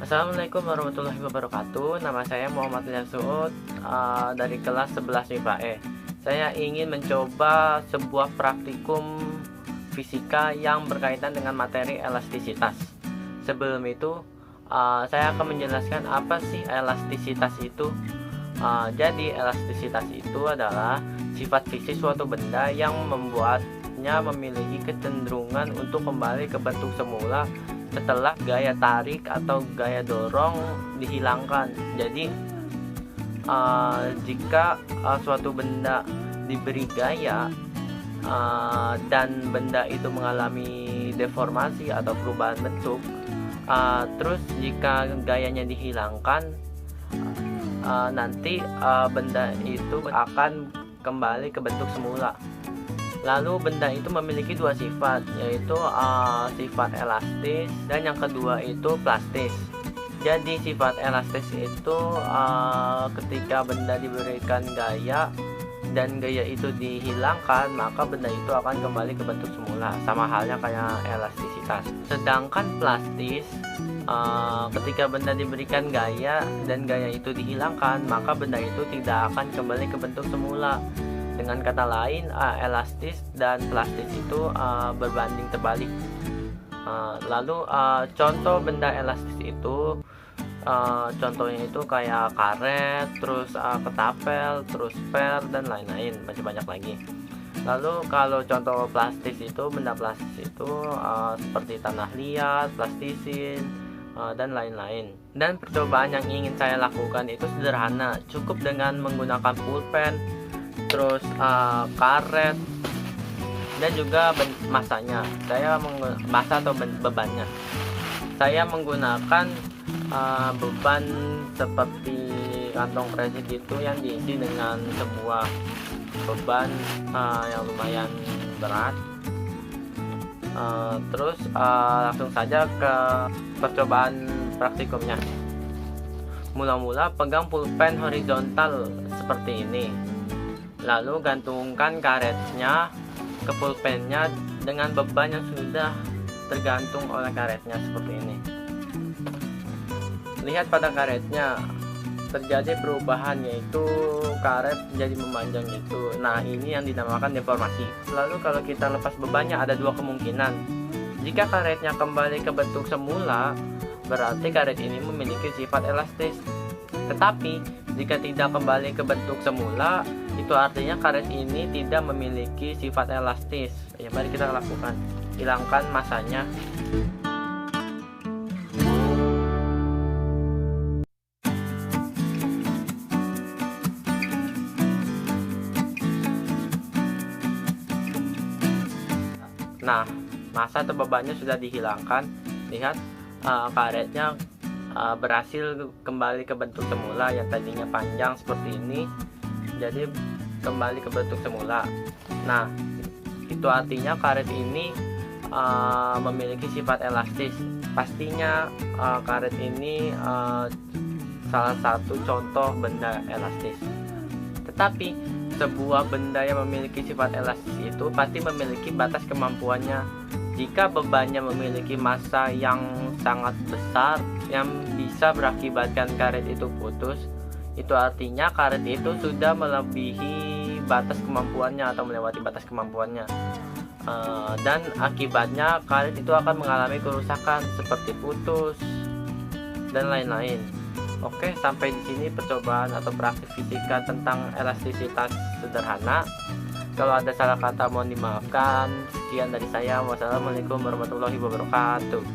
Assalamualaikum warahmatullahi wabarakatuh. Nama saya Muhammad Ilham Suud dari kelas 11 MIPA E. Saya ingin mencoba sebuah praktikum fisika yang berkaitan dengan materi elastisitas. Sebelum itu, saya akan menjelaskan apa sih elastisitas itu. Jadi, elastisitas itu adalah sifat fisik suatu benda yang membuatnya memiliki kecenderungan untuk kembali ke bentuk semula setelah gaya tarik atau gaya dorong dihilangkan. Jadi jika suatu benda diberi gaya dan benda itu mengalami deformasi atau perubahan bentuk, terus jika gayanya dihilangkan, nanti benda itu akan kembali ke bentuk semula. Lalu benda itu memiliki dua sifat, yaitu sifat elastis dan yang kedua itu plastis. Jadi sifat elastis itu ketika benda diberikan gaya dan gaya itu dihilangkan, maka benda itu akan kembali ke bentuk semula, sama halnya kayak elastisitas. Sedangkan plastis, ketika benda diberikan gaya dan gaya itu dihilangkan, maka benda itu tidak akan kembali ke bentuk semula. Dengan kata lain, elastis dan plastis itu berbanding terbalik. Lalu contoh benda elastis itu, contohnya itu kayak karet, terus ketapel, terus per, dan lain-lain, masih banyak lagi. Lalu kalau contoh plastis itu, benda plastis itu seperti tanah liat, plastisin, dan lain-lain. Dan percobaan yang ingin saya lakukan itu sederhana, cukup dengan menggunakan pulpen, terus karet, dan juga masanya. Masa atau bebannya, saya menggunakan beban seperti kantong kresek itu yang diisi dengan sebuah beban yang lumayan berat. Terus langsung saja ke percobaan praktikumnya. Mula-mula pegang pulpen horizontal seperti ini, lalu gantungkan karetnya ke pulpennya dengan beban yang sudah tergantung oleh karetnya seperti ini. Lihat pada karetnya terjadi perubahan, yaitu karet jadi memanjang itu. Nah, ini yang dinamakan deformasi. Lalu kalau kita lepas bebannya, ada dua kemungkinan. Jika karetnya kembali ke bentuk semula, berarti karet ini memiliki sifat elastis. Tetapi jika tidak kembali ke bentuk semula, itu artinya karet ini tidak memiliki sifat elastis. Ya, mari kita lakukan. Hilangkan masanya. Nah, massa atau bebannya sudah dihilangkan. Lihat, karetnya berhasil kembali ke bentuk semula. Yang tadinya panjang seperti ini, jadi kembali ke bentuk semula. Nah, itu artinya karet ini memiliki sifat elastis. Pastinya karet ini salah satu contoh benda elastis. Tetapi sebuah benda yang memiliki sifat elastis itu pasti memiliki batas kemampuannya. Jika bebannya memiliki massa yang sangat besar yang bisa berakibatkan karet itu putus, itu artinya karet itu sudah melebihi batas kemampuannya atau melewati batas kemampuannya. Dan akibatnya karet itu akan mengalami kerusakan seperti putus dan lain-lain. Oke, sampai di sini percobaan atau praktik fisika tentang elastisitas sederhana. Kalau ada salah kata mohon dimaafkan. Sekian dari saya. Wassalamualaikum warahmatullahi wabarakatuh.